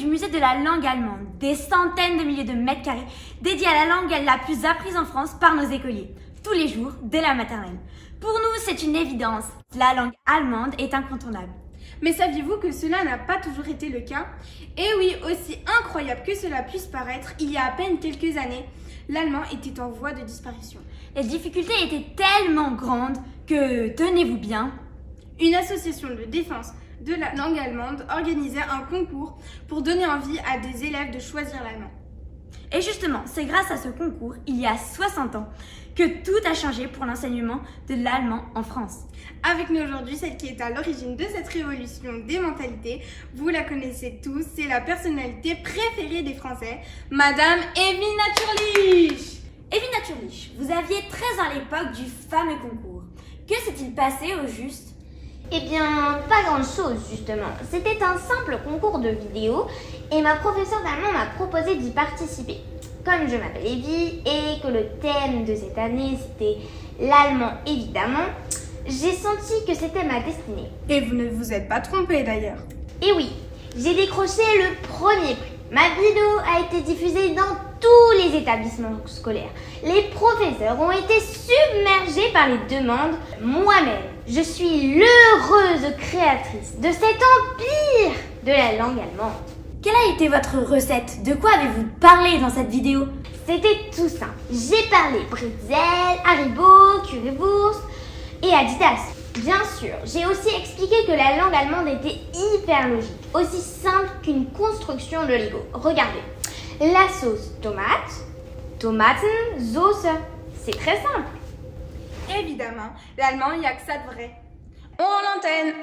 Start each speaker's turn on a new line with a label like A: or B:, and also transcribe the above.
A: du musée de la langue allemande, des centaines de milliers de mètres carrés dédiés à la langue la plus apprise en France par nos écoliers, tous les jours, dès la maternelle. Pour nous, c'est une évidence, la langue allemande est incontournable.
B: Mais saviez-vous que cela n'a pas toujours été le cas? Et oui, aussi incroyable que cela puisse paraître, il y a à peine quelques années, l'allemand était en voie de disparition.
A: Les difficultés étaient tellement grandes que, tenez-vous bien,
B: une association de défense de la langue allemande organisait un concours pour donner envie à des élèves de choisir l'allemand.
A: Et justement, c'est grâce à ce concours, il y a 60 ans, que tout a changé pour l'enseignement de l'allemand en France.
B: Avec nous aujourd'hui, celle qui est à l'origine de cette révolution des mentalités, vous la connaissez tous, c'est la personnalité préférée des Français, Madame Evie Naturlich.
A: Evie Naturlich, vous aviez 13 ans à l'époque du fameux concours. Que s'est-il passé au juste?
C: Eh bien, pas grand-chose justement. C'était un simple concours de vidéo et ma professeure d'allemand m'a proposé d'y participer. Comme je m'appelle Evie et que le thème de cette année c'était l'allemand évidemment, j'ai senti que c'était ma destinée.
B: Et vous ne vous êtes pas trompé d'ailleurs.
C: Et oui, j'ai décroché le premier prix. Ma vidéo a été diffusée dans tous les établissements scolaires. Les professeurs ont été submergés par les demandes. Moi-même, je suis l'heureuse créatrice de cet empire de la langue allemande.
A: Quelle a été votre recette? De quoi avez-vous parlé dans cette vidéo?
C: C'était tout simple. J'ai parlé bretzel, Haribo, Currywurst et Adidas. Bien sûr, j'ai aussi expliqué que la langue allemande était hyper logique, aussi simple qu'une construction de Lego. Regardez, la sauce tomate, Tomatensauce, c'est très simple.
B: Évidemment, l'allemand, il n'y a que ça de vrai. On l'antenne.